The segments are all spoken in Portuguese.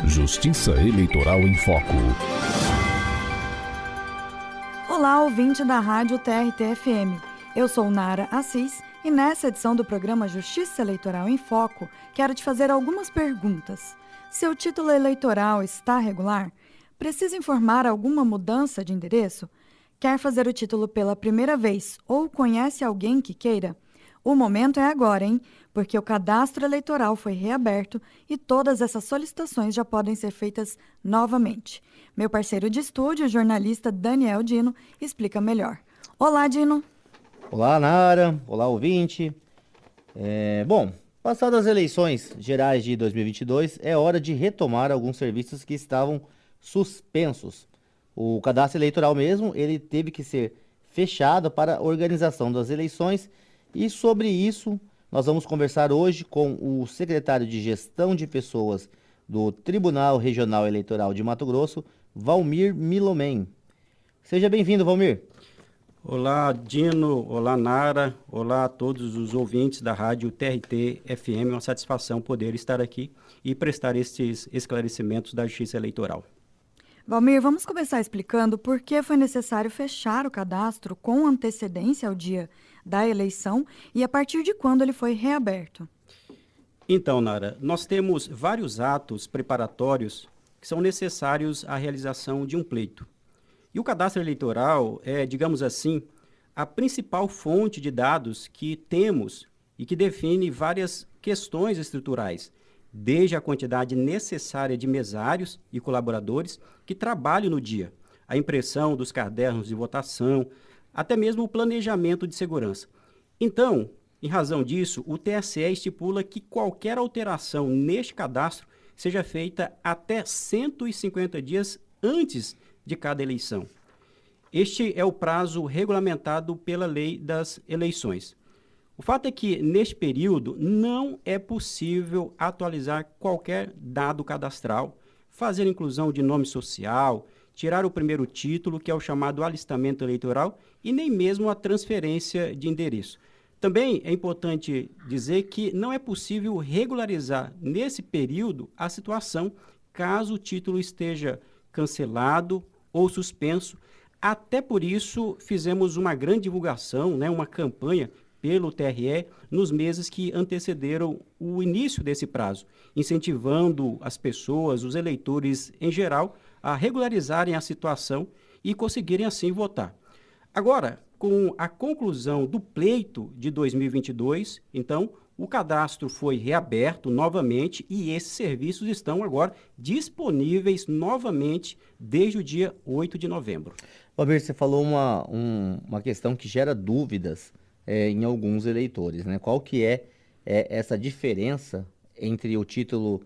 Justiça Eleitoral em Foco. Olá, ouvinte da Rádio TRT-FM. Eu sou Nara Assis e nessa edição do programa Justiça Eleitoral em Foco, quero te fazer algumas perguntas. Seu título eleitoral está regular? Precisa informar alguma mudança de endereço? Quer fazer o título pela primeira vez ou conhece alguém que queira? O momento é agora, hein? Porque o cadastro eleitoral foi reaberto e todas essas solicitações já podem ser feitas novamente. Meu parceiro de estúdio, o jornalista Daniel Dino, explica melhor. Olá, Dino. Olá, Nara. Olá, ouvinte. Passadas as eleições gerais de 2022, é hora de retomar alguns serviços que estavam suspensos. O cadastro eleitoral mesmo, ele teve que ser fechado para a organização das eleições e sobre isso nós vamos conversar hoje com o secretário de Gestão de Pessoas do Tribunal Regional Eleitoral de Mato Grosso, Valmir Milomen. Seja bem-vindo, Valmir. Olá, Dino. Olá, Nara. Olá a todos os ouvintes da Rádio TRT-FM. É uma satisfação poder estar aqui e prestar estes esclarecimentos da Justiça Eleitoral. Valmir, vamos começar explicando por que foi necessário fechar o cadastro com antecedência ao dia da eleição e a partir de quando ele foi reaberto. Então, Nara, nós temos vários atos preparatórios que são necessários à realização de um pleito. E o cadastro eleitoral é, digamos assim, a principal fonte de dados que temos e que define várias questões estruturais, desde a quantidade necessária de mesários e colaboradores que trabalham no dia, a impressão dos cadernos de votação, até mesmo o planejamento de segurança. Então, em razão disso, o TSE estipula que qualquer alteração neste cadastro seja feita até 150 dias antes de cada eleição. Este é o prazo regulamentado pela Lei das Eleições. O fato é que, neste período, não é possível atualizar qualquer dado cadastral, fazer inclusão de nome social, tirar o primeiro título, que é o chamado alistamento eleitoral, e nem mesmo a transferência de endereço. Também é importante dizer que não é possível regularizar, nesse período, a situação, caso o título esteja cancelado ou suspenso. Até por isso, fizemos uma grande divulgação, uma campanha pelo TRE nos meses que antecederam o início desse prazo, incentivando as pessoas, os eleitores em geral, a regularizarem a situação e conseguirem assim votar. Agora, com a conclusão do pleito de 2022, então, o cadastro foi reaberto novamente e esses serviços estão agora disponíveis novamente desde o dia 8 de novembro. Valmir, você falou uma questão que gera dúvidas em alguns eleitores, né? Qual que é essa diferença entre o título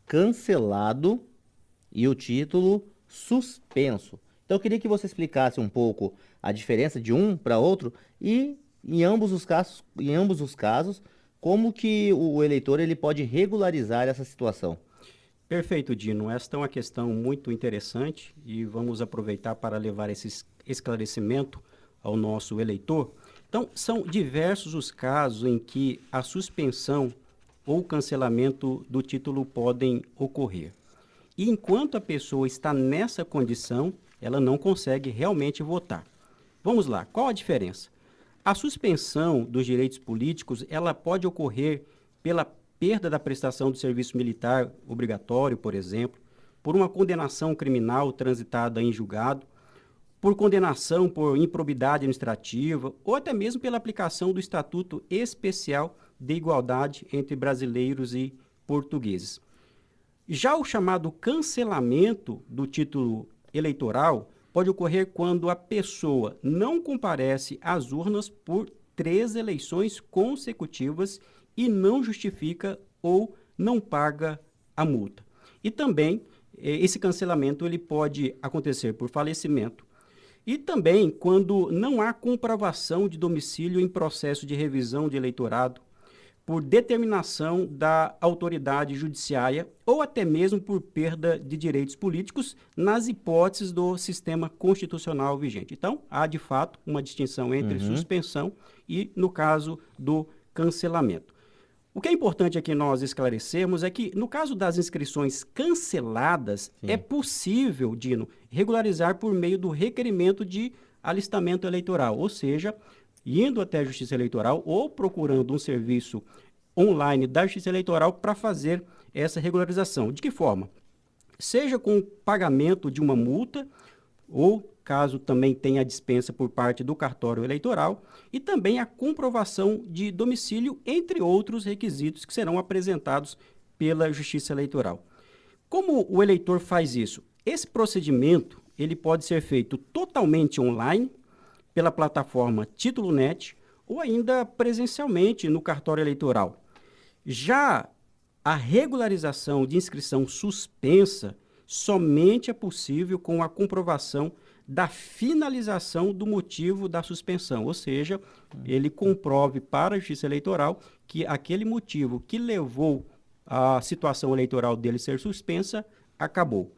cancelado e o título suspenso? Então, eu queria que você explicasse um pouco a diferença de um para outro e, em ambos os casos, como que o eleitor ele pode regularizar essa situação. Perfeito, Dino. Esta é uma questão muito interessante e vamos aproveitar para levar esse esclarecimento ao nosso eleitor. Então, são diversos os casos em que a suspensão ou cancelamento do título podem ocorrer. E enquanto a pessoa está nessa condição, ela não consegue realmente votar. Vamos lá, qual a diferença? A suspensão dos direitos políticos, ela pode ocorrer pela perda da prestação do serviço militar obrigatório, por exemplo, por uma condenação criminal transitada em julgado, por condenação por improbidade administrativa ou até mesmo pela aplicação do Estatuto Especial de Igualdade entre Brasileiros e Portugueses. Já o chamado cancelamento do título eleitoral pode ocorrer quando a pessoa não comparece às urnas por 3 eleições consecutivas e não justifica ou não paga a multa. E também esse cancelamento ele pode acontecer por falecimento e também quando não há comprovação de domicílio em processo de revisão de eleitorado, por determinação da autoridade judiciária ou até mesmo por perda de direitos políticos nas hipóteses do sistema constitucional vigente. Então, há de fato uma distinção entre suspensão e, no caso, do cancelamento. O que é importante aqui nós esclarecermos é que, no caso das inscrições canceladas, Sim. é possível, Dino, regularizar por meio do requerimento de alistamento eleitoral, ou seja, indo até a Justiça Eleitoral ou procurando um serviço online da Justiça Eleitoral para fazer essa regularização. De que forma? Seja com o pagamento de uma multa ou caso também tenha a dispensa por parte do cartório eleitoral, e também a comprovação de domicílio, entre outros requisitos que serão apresentados pela Justiça Eleitoral. Como o eleitor faz isso? Esse procedimento ele pode ser feito totalmente online, pela plataforma Título Net, ou ainda presencialmente no cartório eleitoral. Já a regularização de inscrição suspensa somente é possível com a comprovação da finalização do motivo da suspensão, ou seja, ele comprove para a Justiça Eleitoral que aquele motivo que levou a situação eleitoral dele ser suspensa acabou.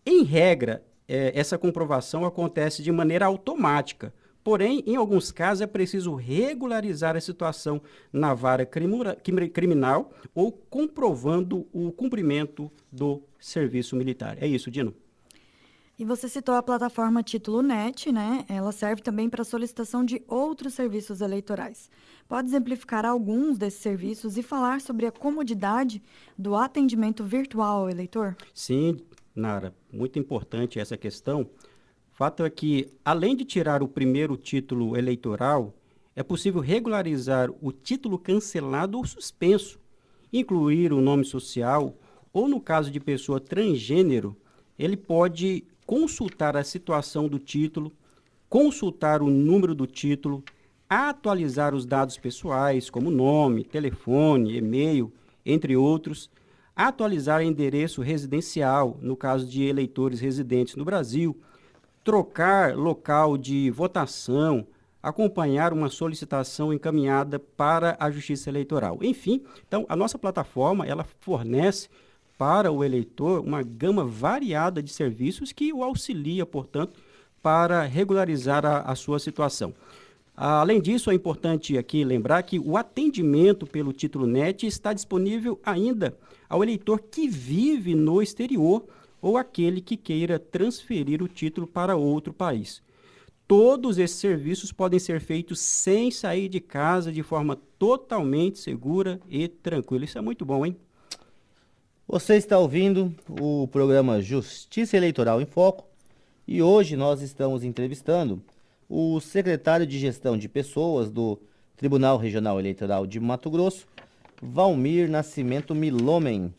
Em regra, essa comprovação acontece de maneira automática, porém, em alguns casos é preciso regularizar a situação na vara criminal ou comprovando o cumprimento do serviço militar. É isso, Dino. E você citou a plataforma Título Net, né? Ela serve também para solicitação de outros serviços eleitorais. Pode exemplificar alguns desses serviços e falar sobre a comodidade do atendimento virtual ao eleitor? Sim, Nara, muito importante essa questão. O fato é que, além de tirar o primeiro título eleitoral, é possível regularizar o título cancelado ou suspenso, incluir o nome social ou, no caso de pessoa transgênero, ele pode consultar a situação do título, consultar o número do título, atualizar os dados pessoais, como nome, telefone, e-mail, entre outros, atualizar endereço residencial, no caso de eleitores residentes no Brasil, trocar local de votação, acompanhar uma solicitação encaminhada para a Justiça Eleitoral. Enfim, então, a nossa plataforma, ela fornece para o eleitor uma gama variada de serviços que o auxilia, portanto, para regularizar a sua situação. Além disso, é importante aqui lembrar que o atendimento pelo Título Net está disponível ainda ao eleitor que vive no exterior ou aquele que queira transferir o título para outro país. Todos esses serviços podem ser feitos sem sair de casa, de forma totalmente segura e tranquila. Isso é muito bom, hein? Você está ouvindo o programa Justiça Eleitoral em Foco e hoje nós estamos entrevistando o secretário de Gestão de Pessoas do Tribunal Regional Eleitoral de Mato Grosso, Valmir Nascimento Milomen.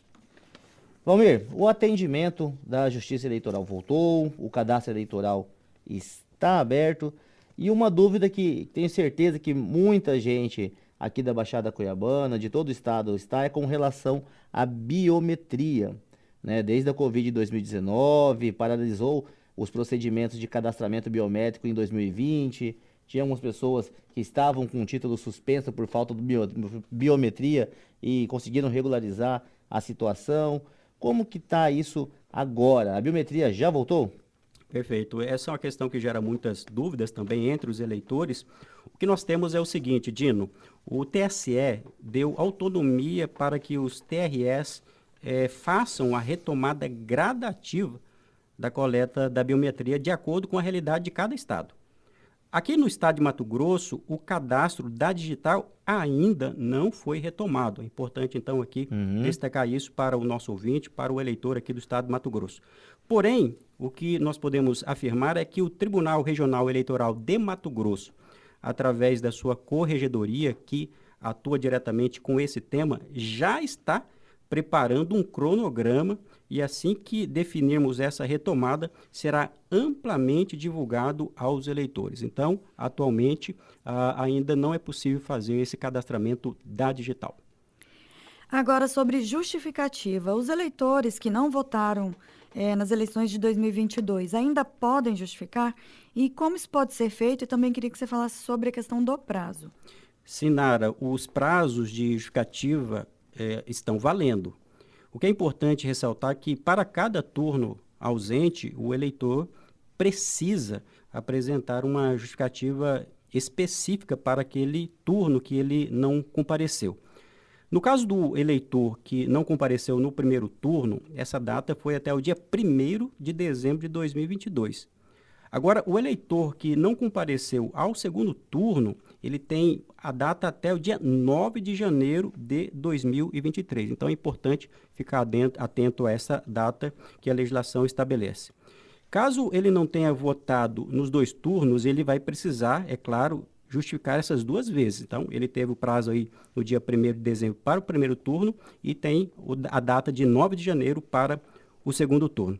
Valmir, o atendimento da Justiça Eleitoral voltou, o cadastro eleitoral está aberto e uma dúvida que tenho certeza que muita gente aqui da Baixada Cuiabana, de todo o estado, está é com relação à biometria, né? Desde a Covid de 2019, paralisou os procedimentos de cadastramento biométrico em 2020, tínhamos pessoas que estavam com o título suspenso por falta de biometria e conseguiram regularizar a situação. Como que está isso agora? A biometria já voltou? Perfeito. Essa é uma questão que gera muitas dúvidas também entre os eleitores. O que nós temos é o seguinte, Dino, o TSE deu autonomia para que os TREs façam a retomada gradativa da coleta da biometria de acordo com a realidade de cada estado. Aqui no estado de Mato Grosso, o cadastro da digital ainda não foi retomado. É importante, então, aqui destacar isso para o nosso ouvinte, para o eleitor aqui do estado de Mato Grosso. Porém, o que nós podemos afirmar é que o Tribunal Regional Eleitoral de Mato Grosso, através da sua corregedoria, que atua diretamente com esse tema, já está preparando um cronograma e assim que definirmos essa retomada, será amplamente divulgado aos eleitores. Então, atualmente, ainda não é possível fazer esse cadastramento da digital. Agora, sobre justificativa. Os eleitores que não votaram nas eleições de 2022 ainda podem justificar? E como isso pode ser feito? E também queria que você falasse sobre a questão do prazo. Sim, Nara, os prazos de justificativa estão valendo. O que é importante ressaltar é que para cada turno ausente, o eleitor precisa apresentar uma justificativa específica para aquele turno que ele não compareceu. No caso do eleitor que não compareceu no primeiro turno, essa data foi até o dia 1º de dezembro de 2022. Agora, o eleitor que não compareceu ao segundo turno, ele tem a data até o dia 9 de janeiro de 2023. Então, é importante ficar atento a essa data que a legislação estabelece. Caso ele não tenha votado nos 2 turnos, ele vai precisar, é claro, justificar essas 2 vezes. Então, ele teve o prazo aí no dia 1º de dezembro para o primeiro turno e tem a data de 9 de janeiro para o segundo turno.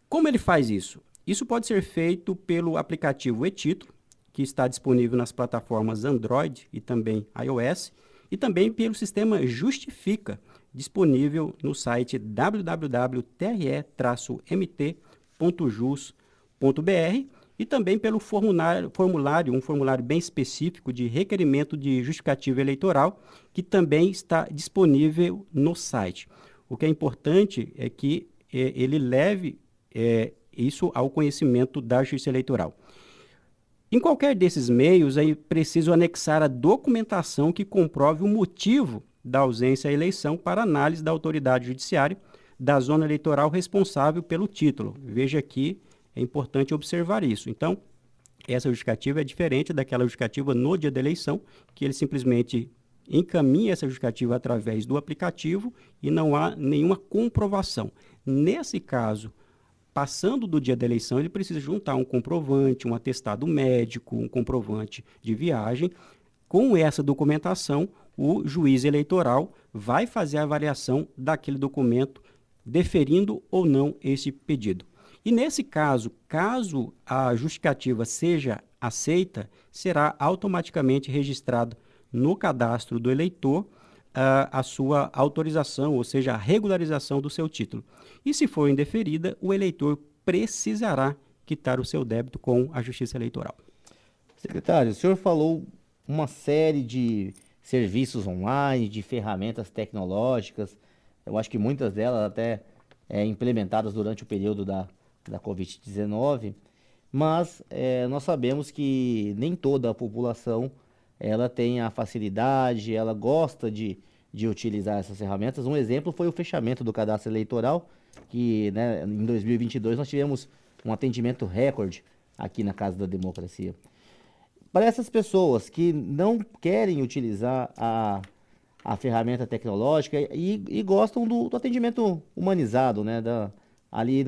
Como ele faz isso? Isso pode ser feito pelo aplicativo e-Título, que está disponível nas plataformas Android e também iOS, e também pelo sistema Justifica, disponível no site www.tre-mt.jus.br e também pelo um formulário bem específico de requerimento de justificativa eleitoral, que também está disponível no site. O que é importante é que ele leve isso ao conhecimento da Justiça Eleitoral. Em qualquer desses meios, é preciso anexar a documentação que comprove o motivo da ausência à eleição para análise da autoridade judiciária da zona eleitoral responsável pelo título. Veja que é importante observar isso. Então, essa justificativa é diferente daquela justificativa no dia da eleição, que ele simplesmente encaminha essa justificativa através do aplicativo e não há nenhuma comprovação. Nesse caso, passando do dia da eleição, ele precisa juntar um comprovante, um atestado médico, um comprovante de viagem. Com essa documentação, o juiz eleitoral vai fazer a avaliação daquele documento, deferindo ou não esse pedido. E nesse caso, caso a justificativa seja aceita, será automaticamente registrado no cadastro do eleitor a sua autorização, ou seja, a regularização do seu título. E se for indeferida, o eleitor precisará quitar o seu débito com a Justiça Eleitoral. Secretário, o senhor falou uma série de serviços online, de ferramentas tecnológicas, eu acho que muitas delas até implementadas durante o período da Covid-19, mas nós sabemos que nem toda a população ela tem a facilidade, ela gosta de utilizar essas ferramentas. Um exemplo foi o fechamento do cadastro eleitoral, que em 2022 nós tivemos um atendimento recorde aqui na Casa da Democracia. Para essas pessoas que não querem utilizar a ferramenta tecnológica e gostam do atendimento humanizado, ali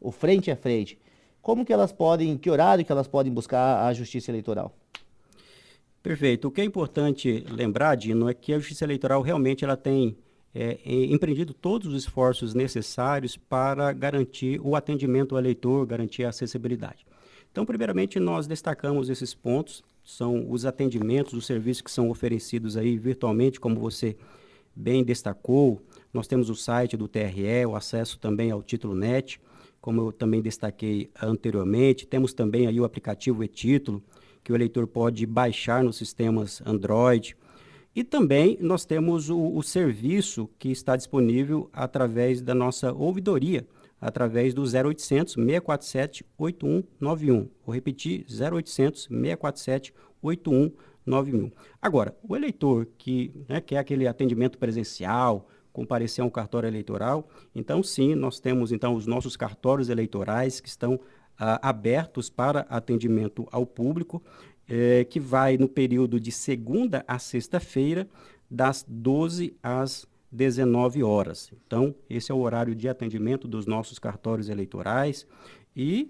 o frente a frente, como que elas podem, que horário que elas podem buscar a Justiça Eleitoral? Perfeito. O que é importante lembrar, Dino, é que a Justiça Eleitoral realmente ela tem empreendido todos os esforços necessários para garantir o atendimento ao eleitor, garantir a acessibilidade. Então, primeiramente, nós destacamos esses pontos, são os atendimentos, os serviços que são oferecidos aí virtualmente, como você bem destacou. Nós temos o site do TRE, o acesso também ao Título Net, como eu também destaquei anteriormente. Temos também aí o aplicativo e-Título, que o eleitor pode baixar nos sistemas Android. E também nós temos o serviço que está disponível através da nossa ouvidoria, através do 0800 647 8191. Vou repetir, 0800 647 8191. Agora, o eleitor que quer aquele atendimento presencial, comparecer a um cartório eleitoral, então sim, nós temos então os nossos cartórios eleitorais que estão abertos para atendimento ao público, que vai no período de segunda a sexta-feira, das 12 às 19 horas. Então, esse é o horário de atendimento dos nossos cartórios eleitorais e,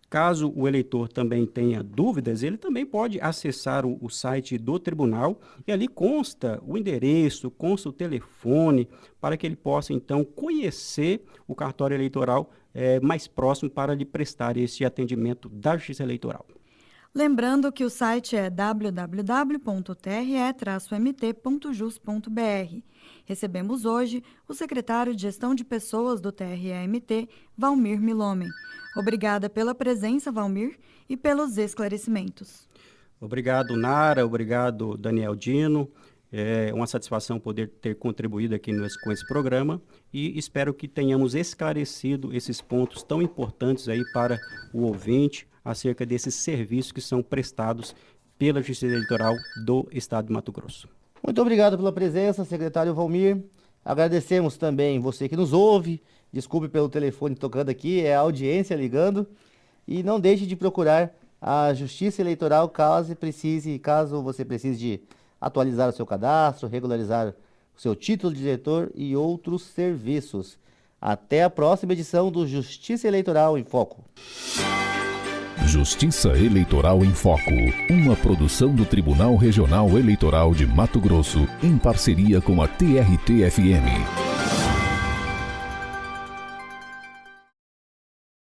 caso o eleitor também tenha dúvidas, ele também pode acessar o site do tribunal e ali consta o endereço, consta o telefone, para que ele possa, então, conhecer o cartório eleitoral mais próximo para lhe prestar esse atendimento da Justiça Eleitoral. Lembrando que o site é www.tre-mt.jus.br. Recebemos hoje o secretário de Gestão de Pessoas do TRE-MT, Valmir Milhomem. Obrigada pela presença, Valmir, e pelos esclarecimentos. Obrigado, Nara. Obrigado, Daniel Dino. É uma satisfação poder ter contribuído aqui com esse programa e espero que tenhamos esclarecido esses pontos tão importantes aí para o ouvinte acerca desses serviços que são prestados pela Justiça Eleitoral do Estado de Mato Grosso. Muito obrigado pela presença, secretário Valmir. Agradecemos também você que nos ouve. Desculpe pelo telefone tocando aqui, é a audiência ligando. E não deixe de procurar a Justiça Eleitoral caso você precise de atualizar o seu cadastro, regularizar o seu título de eleitor e outros serviços. Até a próxima edição do Justiça Eleitoral em Foco. Justiça Eleitoral em Foco, uma produção do Tribunal Regional Eleitoral de Mato Grosso, em parceria com a TRT-FM.